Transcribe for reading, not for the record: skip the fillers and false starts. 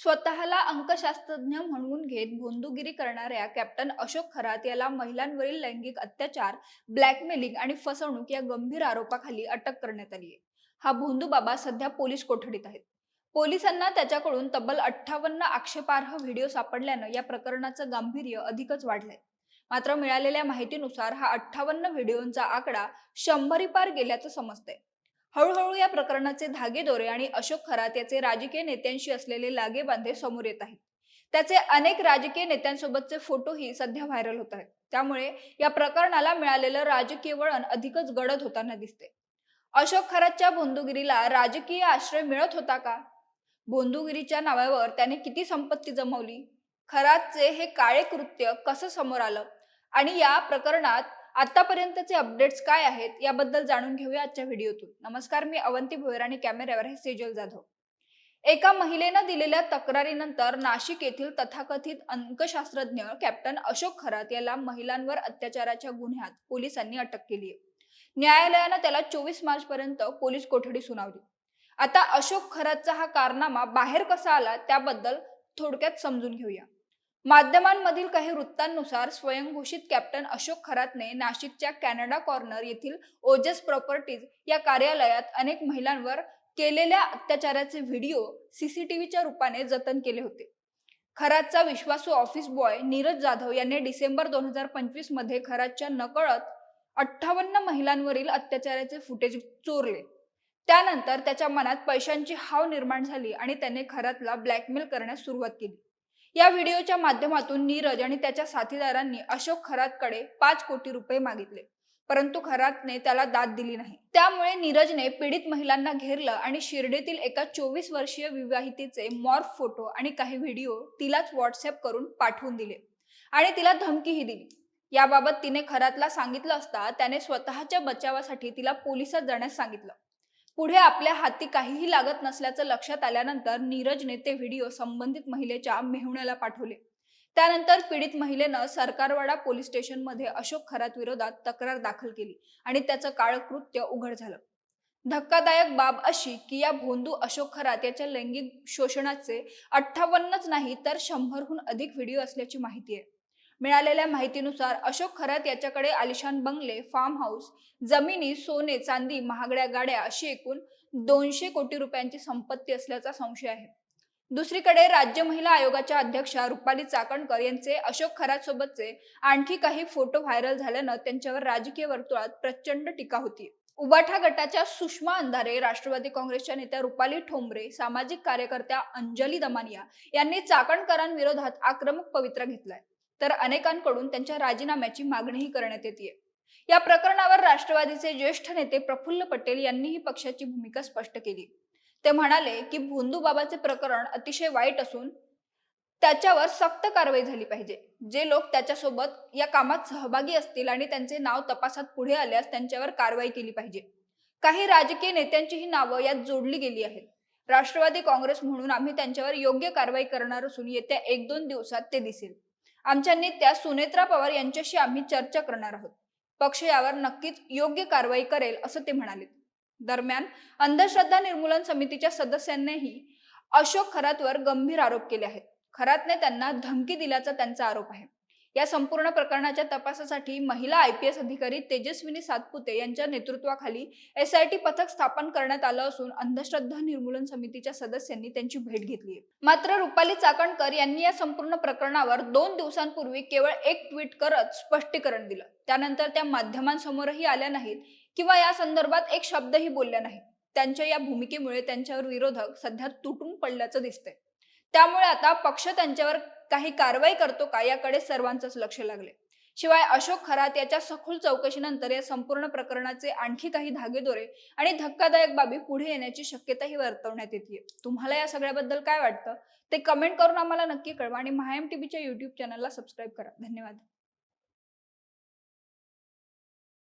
स्वतःला अंकशास्त्रज्ञ म्हणवून घेत भोंदूगिरी करणाऱ्या कॅप्टन अशोक खरात याला महिलांवरील लैंगिक अत्याचार, ब्लॅकमेलिंग आणि फसवणूक या गंभीर आरोपाखाली अटक करण्यात आली आहे. हा भोंदू बाबा सध्या पोलीस कोठडीत आहेत. पोलिसांना त्याच्याकडून तब्बल 58 आक्षेपार्ह व्हिडिओ सापडल्यानं या प्रकरणाचं गांभीर्य अधिकच वाढलंय. मात्र मिळालेल्या माहितीनुसार हा 58 व्हिडिओंचा आकडा 100 पार गेल्याचं समजतंय. हळूहळू या प्रकरणाचे धागेदोरे आणि अशोक खरात याचे राजकीय नेत्यांशी असलेले लागेबांधे समोर येत आहेत. त्याचे अनेक राजकीय नेत्यांसोबतचे फोटोही सध्या व्हायरल होत आहेत. त्यामुळे या प्रकरणाला मिळालेलं राजकीय वळण अधिकच गडद होताना दिसते. अशोक खरातच्या भोंदूगिरीला राजकीय आश्रय मिळत होता का? भोंदूगिरीच्या नावावर त्याने किती संपत्ती जमवली? खरातचे हे काळे कृत्य कसं समोर आलं? आणि या प्रकरणात आतापर्यंतचे अपडेट्स काय आहेत याबद्दल जाणून घेऊया आजच्या व्हिडिओतून. नमस्कार, मी अवंती भोयर आणि कॅमेऱ्यावर आहे सेजल जाधव. एका महिलेनं दिलेल्या तक्रारीनंतर नाशिक येथील तथाकथित अंकशास्त्रज्ञ कॅप्टन अशोक खरात याला महिलांवर अत्याचाराच्या गुन्ह्यात पोलिसांनी अटक केली आहे. न्यायालयानं त्याला 24 मार्च पर्यंत पोलीस कोठडी सुनावली. आता अशोक खरातचा हा कारनामा बाहेर कसा आला त्याबद्दल थोडक्यात समजून घेऊया. माध्यमांमधील काही वृत्तांनुसार स्वयंघोषित कॅप्टन अशोक खरातने नाशिकच्या कॅनडा कॉर्नर येथील ओजस प्रॉपर्टीज या कार्यालयात अनेक महिलांवर केलेल्या अत्याचाराचे व्हिडिओ सीसीटीव्हीच्या रूपाने जतन केले होते. खरातचा विश्वासू ऑफिस बॉय नीरज जाधव यांनी डिसेंबर 2025 मध्ये खरातच्या नकळत 58 महिलांवरील अत्याचाराचे फुटेज चोरले. त्यानंतर त्याच्या मनात पैशांची हाव निर्माण झाली आणि त्याने खरातला ब्लॅकमेल करण्यास सुरुवात केली. या व्हिडिओच्या माध्यमातून नीरज आणि त्याच्या साथीदारांनी अशोक खरातकडे 5 कोटी रुपये मागितले, परंतु खरातने त्याला दाद दिली नाही. त्यामुळे नीरजने पीडित महिलांना घेरलं आणि शिर्डीतील एका 24 वर्षीय विवाहितेचे मॉर्फ फोटो आणि काही व्हिडिओ तिलाच व्हॉट्सअप करून पाठवून दिले आणि तिला धमकीही दिली. याबाबत तिने खरातला सांगितलं असता त्याने स्वतःच्या बचावासाठी तिला पोलिसात जाण्यास सांगितलं. पुढे आपल्या हाती काहीही लागत नसल्याचं लक्षात आल्यानंतर नीरजने ते व्हिडिओ संबंधित महिलेच्या मेहुण्याला पाठवले. त्यानंतर पीडित महिलेनं सरकारवाडा पोलीस स्टेशनमध्ये अशोक खरात विरोधात तक्रार दाखल केली आणि त्याचं काळं कृत्य उघड झालं. धक्कादायक बाब अशी की या भोंदू अशोक खरात याच्या लैंगिक शोषणाचे 58च नाही तर 100हून अधिक व्हिडिओ असल्याची माहिती आहे. मिळालेल्या माहितीनुसार अशोक खरात याच्याकडे आलिशान बंगले, फार्म हाऊस, जमिनी, सोने, चांदी, महागड्या गाड्या अशी एकूण 200 कोटी रुपयांची संपत्ती असल्याचा संशय आहे. दुसरीकडे राज्य महिला आयोगाच्या अध्यक्षा रुपाली चाकणकर यांचे अशोक खरात सोबतचे आणखी काही फोटो व्हायरल झाल्यानं त्यांच्यावर राजकीय वर्तुळात प्रचंड टीका होती. उबाठा गटाच्या सुषमा अंधारे, राष्ट्रवादी काँग्रेसच्या नेत्या रुपाली ठोंबरे, सामाजिक कार्यकर्त्या अंजली दमानिया यांनी चाकणकरांविरोधात आक्रमक पवित्रा घेतलाय, तर अनेकांकडून त्यांच्या राजीनाम्याची मागणीही करण्यात येते. या प्रकरणावर राष्ट्रवादीचे ज्येष्ठ नेते प्रफुल्ल पटेल यांनीही पक्षाची भूमिका स्पष्ट केली. ते म्हणाले की भोंदू बाबाचे प्रकरण अतिशय वाईट असून त्याच्यावर सक्त कारवाई झाली पाहिजे. जे लोक त्याच्यासोबत या कामात सहभागी असतील आणि त्यांचे नाव तपासात पुढे आल्यास त्यांच्यावर कारवाई केली पाहिजे. काही राजकीय नेत्यांचीही नावं यात जोडली गेली आहेत. राष्ट्रवादी काँग्रेस म्हणून आम्ही त्यांच्यावर योग्य कारवाई करणार असून येत्या 1-2 दिवसात ते दिसेल. आमच्या नेत्या सुनेत्रा पवार यांच्याशी आम्ही चर्चा करणार आहोत. पक्ष यावर नक्कीच योग्य कारवाई करेल असं ते म्हणाले. दरम्यान अंधश्रद्धा निर्मूलन समितीच्या सदस्यांनीही अशोक खरातवर गंभीर आरोप केले आहेत. खरातने त्यांना धमकी दिल्याचा त्यांचा आरोप आहे. या संपूर्ण प्रकरणाच्या तपासासाठी महिला आयपीएस अधिकारी तेजस्विनी सातपुते यांच्या नेतृत्वाखाली एसआयटी पथक स्थापन करण्यात आलं असून अंधश्रद्धा निर्मूलन समितीच्या सदस्यांनी त्यांची भेट घेतली आहे. मात्र रुपाली चाकणकर यांनी या संपूर्ण प्रकरणावर 2 दिवसांपूर्वी केवळ एक ट्विट करत स्पष्टीकरण दिलं. त्यानंतर त्या माध्यमांसमोरही आल्या नाहीत किंवा या संदर्भात एक शब्दही बोलल्या नाहीत. त्यांच्या या भूमिकेमुळे त्यांच्यावर विरोधक सध्या तुटून पडल्याचं दिसतंय. त्यामुळे आता पक्ष त्यांच्यावर काही कारवाई करतो का याकडे सर्वांचंच लक्ष लागले. शिवाय अशोक खरात याच्या सखोल चौकशीनंतर या संपूर्ण प्रकरणाचे आणखी काही धागेदोरे आणि धक्कादायक बाबी पुढे येण्याची शक्यताही वर्तवण्यात येते. तुम्हाला या सगळ्याबद्दल काय वाटतं ते कमेंट करून आम्हाला नक्की कळवा आणि महाएमटीबीच्या YouTube चॅनलला सबस्क्राईब करा. धन्यवाद.